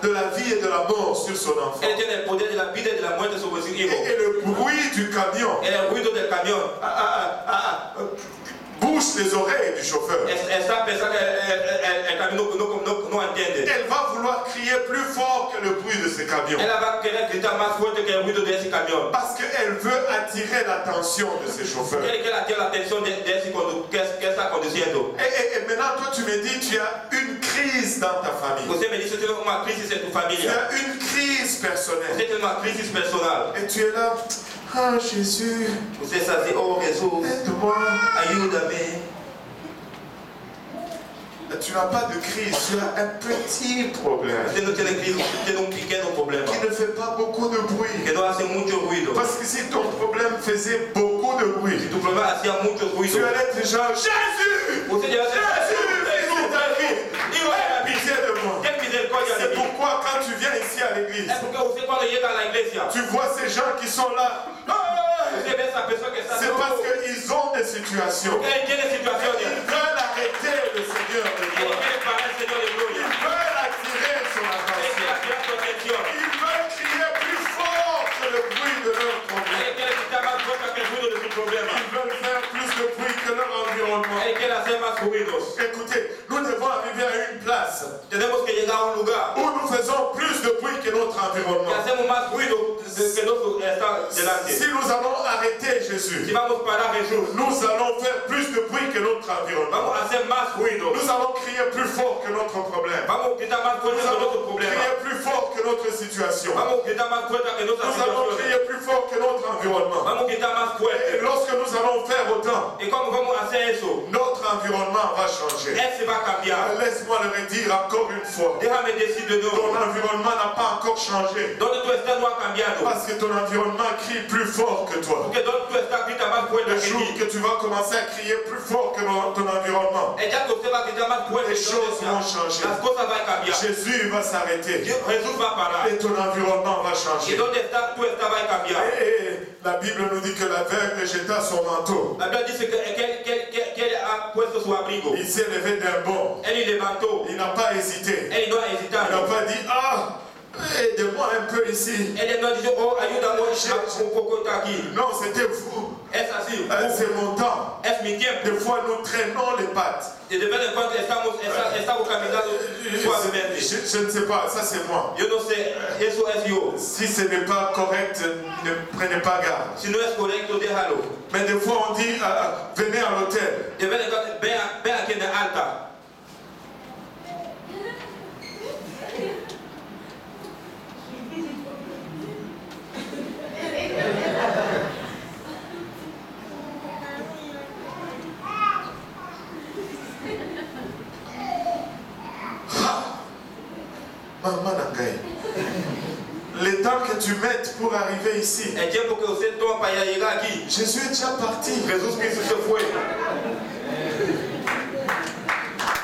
de la vie et de la mort sur son enfant. él tiene el poder de la vida y de la muerte sobre su hijo. Et le bruit du camion El ruido del camión bouche les oreilles du chauffeur. está pensando que el camión no entiende. Elle va vouloir crier plus fort que le bruit de ce camion. Ella va a querer gritar más fuerte que el ruido de ese camión. Parce qu'elle veut attirer l'attention de ce chauffeur. Quiere que atirar la atención de ese que está conduciendo. Et maintenant, toi, tu me dis, tu as une crise dans ta famille. Usted me dice que tiene una crisis en tu Tu familia. as une crise personnelle. Usted tiene una crisis personal. Et tu es là, ah Jésus, Usted está así, oh Jesús, aide-moi. ayúdame. tu n'as pas de crise, tu as un petit problème Usted no tiene crisis, usted tiene un pequeño problema. qui ne fait pas beaucoup de bruit. Que no hace mucho ruido. Parce que si ton problème faisait beaucoup de bruit, Si tu problema hacía mucho ruido, tu allais être genre Jésus, usted ya il a pitié de moi. ten misericordia de C'est mí. pourquoi quand tu viens ici à l'église, Es porque usted cuando llega a la iglesia, tu vois ces gens qui sont là. usted ve esa persona que está C'est parce qu'ils ont des situations. porque él tiene Ils situaciones. veulent arrêter le Seigneur de Él gloire. quiere parar el Señor de Ils gloria. veulent attirer son Él attention. quiere attirar su atención. Ils veulent crier plus fort que le bruit de leur problème. Él quiere quitar más fuerza que el ruido de su problema. Ils veulent faire plus de bruit que leur environnement. Él quiere hacer más ruidos. Écoutez, nous devons arriver à une place Tenemos que llegar a un lugar où nous faisons plus de bruit que notre que environnement. hacemos más ruido que nosotros está delante. Si nous allons arrêter Si Jésus, vamos a parar a Jesús, nous allons faire plus de bruit que notre environnement. vamos a hacer más ruido. Nous allons crier plus fort que notre problème. Vamos a quitar más Nous fuerza que allons nuestro problema. crier plus fort que notre situation. Vamos a quitar más fuerza que nuestra Nous allons situación. crier plus fort que notre environnement. Vamos a quitar más Et fuerte. lorsque nous allons faire autant, ¿Y cómo vamos a hacer eso? notre environnement va changer. Él se va a cambiar. Laisse-moi le redire encore une fois. Déjame decir de Ton nuevo. environnement n'a pas encore changé. Donde tú estás no ha cambiado. Parce que ton environnement crie plus fort que toi. Porque donde tú estás grita más fuerte Le que jour ti. que tu vas commencer à crier plus fort que ton environnement, El día que usted va a gritar más fuerte les que choses donde vont está, changer. las cosas van a cambiar. Jésus va s'arrêter Jesús va a parar. et ton environnement va Y changer. donde está, tú estás va a cambiar. Et la Bible nous dit que l'aveugle jeta son manteau. La Biblia dice que él ha puesto su abrigo. Il s'est levé d'un bond. Él levantó. Il n'a pas hésité. Él no ha Il n'a hesitado. pas dit, ah, aidez-moi un peu ici. Él no dijo, oh, ayúdame un poco aquí. Non, c'était vous. Es así. C'est mon temps. Es mi tiempo. Des fois, nous traînons les pattes. Y de vez en cuando estamos caminando suavemente. Je ne sais pas, ça c'est moi. Yo no sé, eso es yo. Si ce n'est pas correct, ne prenez pas garde. Si no es correcto, déjalo. Mais des fois, on dit, venez à l'hôtel. De vez en cuando, ve aquí en el altar. Maman Nangaï, le temps que tu mettes pour arriver ici, El tiempo que usted toma para llegar aquí, Jésus est déjà parti. Jesús Cristo se fue.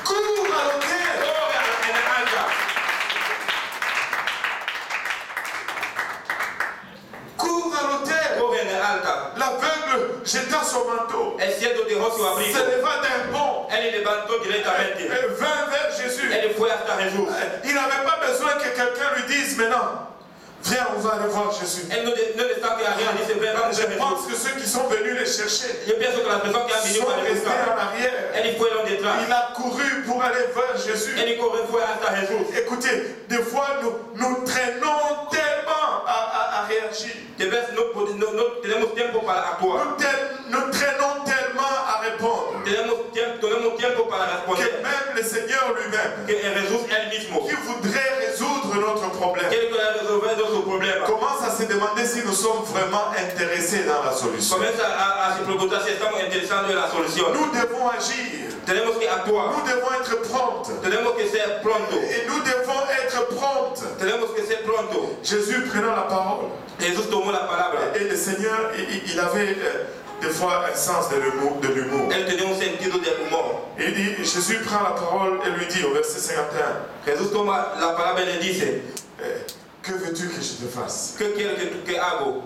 Cours à l'hôtel. Corre en el altar. Cours à l'hôtel. Corre en el altar. L'aveugle jeta son manteau. El cielo dejó su Se abrigo. leva d'un bond. Él levantó directamente. Et vint vers Jésus. Él fue hasta Jesús. Il n'avait pas besoin que quelqu'un lui dise maintenant, viens, on va aller voir Jésus. Él no le está que arriba, dice, ven, vamos a Je ver pense Jesús. que ceux qui sont venus les chercher Yo pienso que las personas que han venido sont para restés buscar, en arrière. él fue donde detrás. Il a couru pour aller vers Jésus. Él fue hasta Jesús. Écoutez, des fois nous traînons tellement à réagir. De vez no tenemos tiempo para actuar. Nous traînons tellement à répondre. Tenemos tiempo para Que responder. même le Seigneur lui-même, Que Jesús él mismo qui voudrait résoudre notre problème, quiere resolver nuestro problema. commence à se demander si nous sommes vraiment intéressés dans la solution. Comienza a se preguntar si estamos interesados en la solución. Nous devons agir. Tenemos que actuar. Nous devons être promptes. Tenemos que ser pronto. Et nous devons être promptes. Tenemos que ser pronto. Jésus prenant la parole. Jesús tomó la palabra. Et le Seigneur, il avait des fois un sens de l'humour. Él tenía un sentido de humor. Il dit, Jésus prend la parole et lui dit au verset 51, Jesús toma la palabra y le dice, que veux-tu que je te fasse? ¿qué quieres que hago?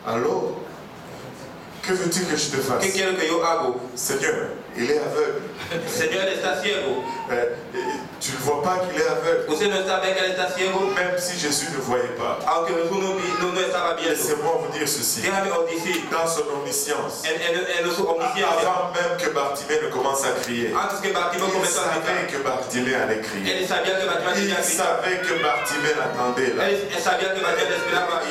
Allô? Que veux-tu que je te ¿Qué fasse? quieres que yo hago? Seigneur, il est aveugle. Señor está ciego. Tu ne vois pas qu'il est aveugle, Usted no sabe que él está ciego, même si Jésus ne voyait pas. aunque Jesús no estaba viendo. Laissez-moi vous dire ceci. Déjame decir, Dans son omniscience, en su omnisciencia, avant même que Bartimée ne commence à crier, antes que Bartimeo il comenzó a savait gritar, que Bartimée allait crier. él sabía que Bartimeo Il tenía que gritar. savait que Bartimée l'attendait là. Él sabía que Bartimeo esperaba.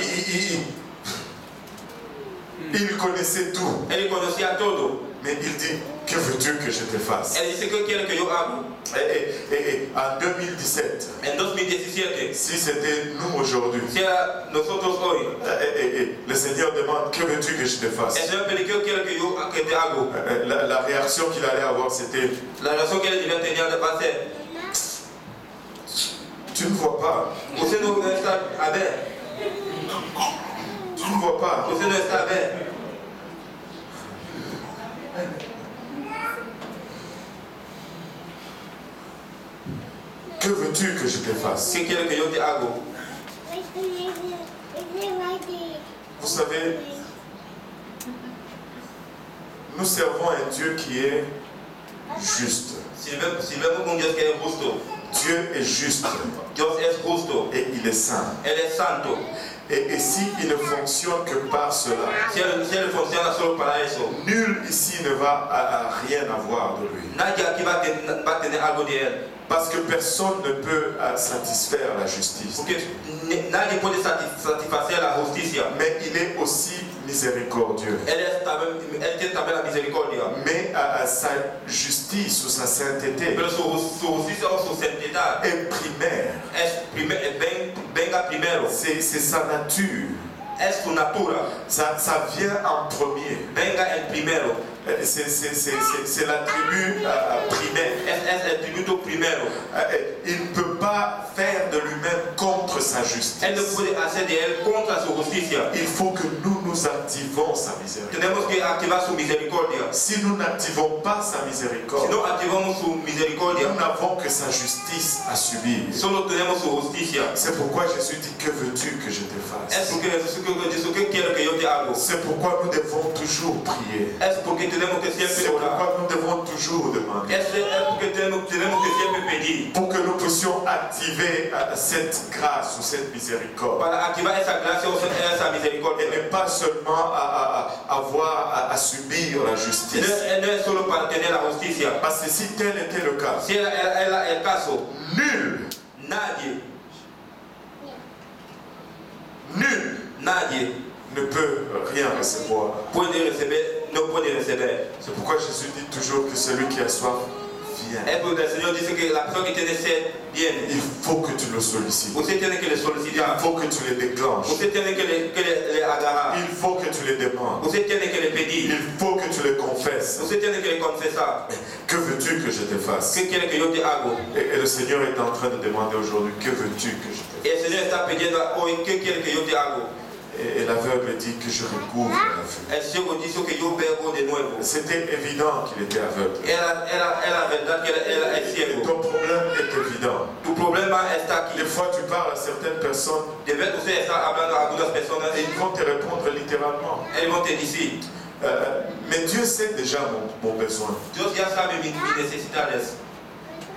Il connaissait tout. Él conocía todo. Mais il dit, Que veux-tu que je te fasse? Él dice, ¿qué quiere que yo haga? En 2017, En 2017, si c'était nous aujourd'hui, si a nosotros hoy, le Seigneur demande, que veux-tu que je te fasse? el Señor pide, ¿qué quiere que yo que te haga? La réaction qu'il allait avoir, c'était, La razón que él debía tener de hacer, tu ne vois pas, usted no está a ver, tu ne vois pas. usted no está a ver. Que veux-tu que je te fasse? ¿Qué quiere que yo te haga? Vous savez, nous servons un Dieu qui est juste. Sirvemos un Dios que es justo. Dieu est juste Dios es justo. et il est saint. Él es santo. Et s'il ne fonctionne que par cela, Si él funciona solo para eso, nul ici ne va rien avoir de lui. nadie aquí va a tener algo de él. Parce que personne ne peut satisfaire la justice. Porque nadie puede satisfacer la justicia. Mais il est aussi miséricordieux. Él tiene también la misericordia. Mais sa justice ou sa sainteté Pero su justicia o su santidad est primaire. venga primero. C'est sa nature. Es su natura. Ça vient en premier. Venga el primero. C'est l'attribut primaire. Es el tributo primero. Il ne peut pas faire de lui-même contre sa justice. Él no puede hacer de él contra su justicia. Il faut que nous activons sa miséricorde. Tenemos que activar su misericordia. Si nous n'activons pas sa Si miséricorde, no activamos su misericordia, nous n'avons que sa justice à subir. solo tenemos su justicia. C'est pourquoi Jésus dit, que veux-tu que je te fasse? Es porque Jesús dice, ¿qué quiero que yo te haga? C'est pourquoi nous devons toujours prier. Es porque tenemos que C'est siempre orar. pourquoi nous devons toujours demander. Es porque tenemos que siempre pedir. Pour que nous puissions activer cette grâce ou cette miséricorde. Para activar esa gracia o esa misericordia. Et ne pas seulement avoir à subir la justice. No es solo para tener la justicia. Parce que si tel était le cas, Si era el caso, nul nadie ne peut rien recevoir. no puede recibir. C'est pourquoi Jésus dit toujours que celui qui a soif, vient. Es porque el Señor dice que la persona que tiene sed viene. Il faut que tu le sollicites. Usted tiene que le solicitar. Il faut que tu le déclenches. Usted tiene que le agarrar. Il faut que tu le demandes. Usted tiene que le pedir. Il faut que tu le confesses. Usted tiene que le confesar. Que veux-tu que je te fasse? ¿Qué quiere que yo te haga? Et le Seigneur est en train de demander aujourd'hui, que veux-tu que je te fasse? Y el Señor está pidiendo hoy, ¿qué quiere que yo te haga? Et l'aveugle dit que je recouvre la vue. El ciego dijo que yo veo de nuevo. C'était évident qu'il était aveugle. Era verdad que era el Et ciego. ton problème est évident. Tu problema está aquí. Des fois, tu parles à certaines personnes De ver usted está hablando a algunas personas et ils vont te répondre littéralement. y ellos te dicen, Mais Dieu sait déjà mon besoin. Dios ya sabe mis necesidades.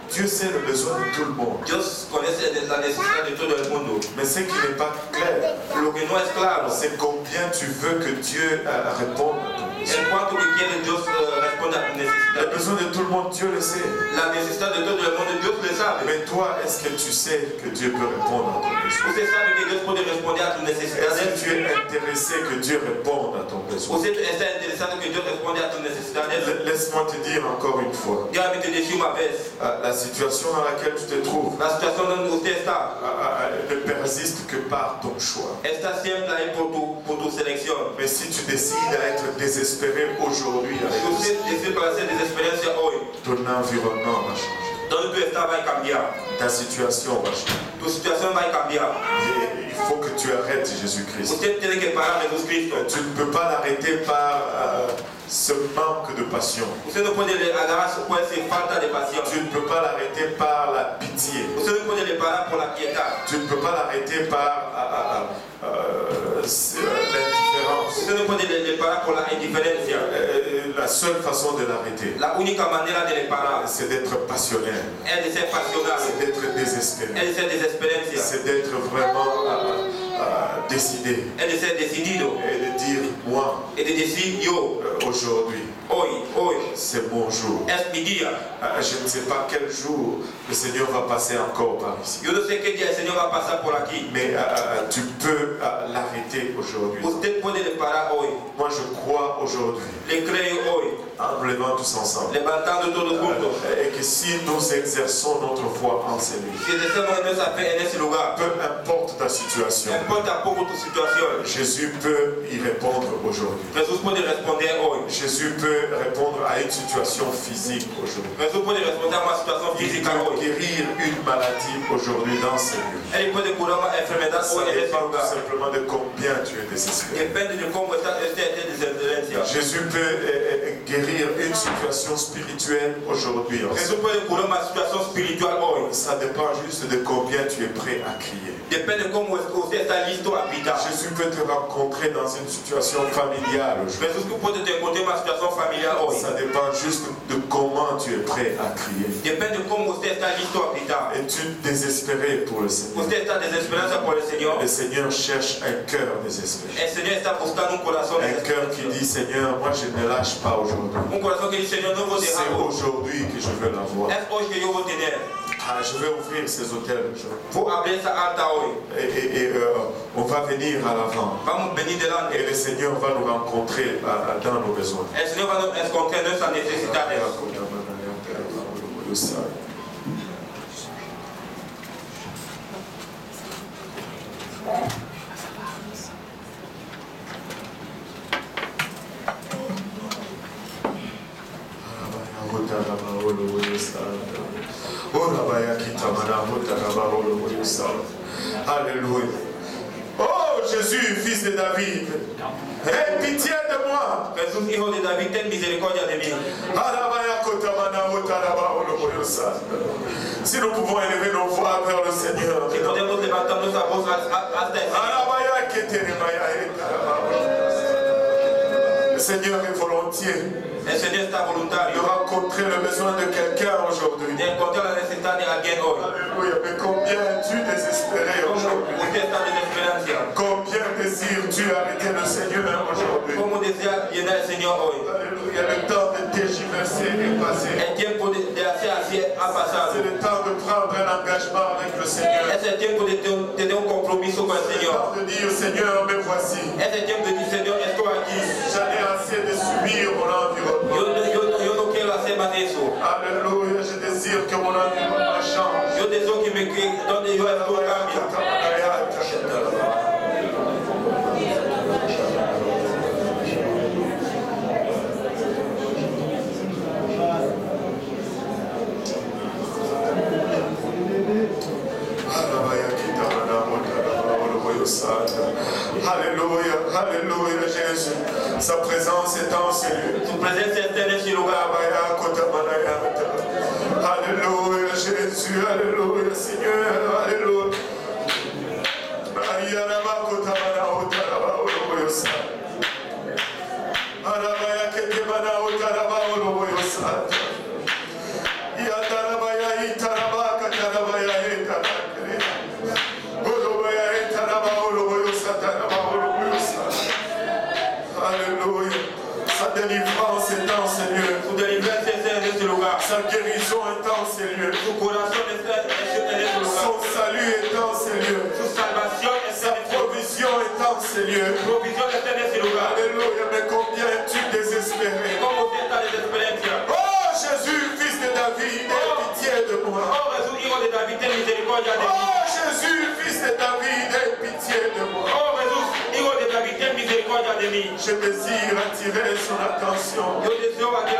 Dieu sait le besoin de tout le monde. Dios conoce la necesidad de todo el mundo. Mais ce qui n'est pas clair, Lo que no es claro c'est combien tu veux que Dieu réponde à ton besoin. es cuánto que quiere Dios responde a tu Le necesidad. besoin de tout le monde, Dieu le sait. La necesidad de todo el mundo, Dios le sabe. Mais toi, est-ce que tu sais que Dieu peut répondre à ton besoin? Usted sabe que Dios puede responder a tus Est-ce necesidades. que tu es intéressé que Dieu réponde à ton besoin? Usted está interesado que Dios responda a tus necesidades. Laisse-moi te dire encore une fois, Déjame te decir una vez, la situation dans laquelle tu te trouves la situación donde usted está ne persiste que par ton choix. está siempre ahí por tu selección. Mais si tu décides à être désespéré aujourd'hui, avec Si usted decide para hacer desesperanza hoy, ton environnement va changer. donde tú estás va a cambiar. Ta situation va changer. Tu situación va a cambiar. Et il faut que tu arrêtes Jésus-Christ. Usted tiene que parar a Jesucristo. Tu ne peux pas l'arrêter par ce manque de passion. Usted no puede agarrar por esa falta de pasión. Tu ne peux pas l'arrêter par la pitié. Usted no puede le parar por la piedad. Tu ne peux pas l'arrêter par l'indifférence. Usted no puede le parar por la indiferencia. La seule façon de l'arrêter, La única manera de le parar c'est d'être passionnel, es de ser pasional, c'est d'être désespéré, es de ser desesperanza, c'est d'être vraiment décidé es de ser decidido et de dire moi y de decir yo aujourd'hui hoy hoy c'est mon jour. es mi día. Je ne sais pas quel jour le Seigneur va passer encore par ici. Yo no sé qué día el Señor va a pasar por aquí. Mais tu peux l'arrêter aujourd'hui. Usted puede le parar hoy. Moi je crois aujourd'hui, Le creo hoy. en nous levant tous ensemble, Levantando todos juntos. et que si nous exerçons notre foi en celui, Si hacemos nuestra fe en ese lugar, peu importe ta situation, no importa poco tu situación, Jésus peut y répondre aujourd'hui. Jesús puede responder hoy. Jésus peut répondre à une situation physique aujourd'hui. Jesús puede responder a una situación Il física peut hoy. guérir une maladie aujourd'hui dans ces lieux. Él puede curar una enfermedad Ça hoy en ese dépend tout lugar. simplement de combien tu es désespéré. Depende de cómo está este desesperencia. Jésus peut guérir une situation spirituelle aujourd'hui. Jesús puede curar una situación espiritual hoy. Ça dépend juste de combien tu es prêt à crier. Depende de cómo usted está listo a gritar. Jésus peut te rencontrer dans une situation familiale aujourd'hui. Jesús puede te encontrar en una situación familiar hoy. Ça dépend juste de comment tu es prêt à crier. Depende de cómo usted está listo a gritar. Es-tu désespéré pour le Seigneur? Usted está desesperado por el Señor. Le Seigneur cherche un cœur désespéré. El Señor está buscando un corazón Un cœur desesperado. qui dit, Seigneur, moi je ne lâche pas aujourd'hui. Un corazón que dice, Señor, no voy a C'est dejar hoy. aujourd'hui que je veux l'avoir. Es hoy que yo voy a tener. Je vais ouvrir ces hôtels aujourd'hui. Voy a abrir esa alta hoy. Et on va venir à l'avant. Vamos a venir delante. Et le Seigneur va nous rencontrer dans nos besoins. El Señor va a encontrar nuestras necesidades. Alléluia. Oh Jésus, fils de David, aie pitié de moi. Jesús, hijo de David, ten misericordia de mí. Si nous pouvons élever nos voix vers le Seigneur. Si podemos levantar nuestra voz hasta el Le Seigneur est volontiers El Señor está de voluntario rencontrer le besoin de quelqu'un aujourd'hui. de encontrar la necesidad de alguien hoy. Alléluia. Mais combien es-tu désespéré Como aujourd'hui? usted está desesperanza. Combien désires-tu arrêter le Seigneur aujourd'hui? ¿Cómo desea llenar el Señor hoy? Alléluia. Le temps de tergiverser est passé. El tiempo de hacer así ha pasado. C'est le temps de prendre un engagement avec le Seigneur. Es el tiempo de tener un compromiso con el C'est le Señor. temps de dire, Seigneur, me voici. Es el tiempo de decir, Señor, estoy aquí. J'en ai assez de subir mon environnement. Yo no quiero hacer más de eso. Alléluia. Je désire que mon environnement change. Yo deseo que me donde yo estoy cambie. Alléluia, alléluia Jésus. Sa présence est en ce lieu. Su presencia está en ese lugar. Alléluia Jésus, alléluia Seigneur, alléluia. Alléluia. Sa délivrance est dans ces lieux. Su deliverance está en ese lugar. Sa guérison est dans ces lieux. Su corazón está en ese lugar. Son salut est dans ces lieux. Su salvación Sa está en ese lugar. provision est dans ces lieux. Su provisión está en ese lugar. Alléluia, mais combien es-tu désespéré? ¿Cómo usted está desesperencia? Oh Jésus, fils de David, aie pitié de moi. Oh Jesús, hijo de David, ten misericordia de mí. Oh Jésus, fils de David, aie pitié de moi. Oh Jesús, hijo de David, ten misericordia de mí. Je désire attirer son attention. Yo deseo a que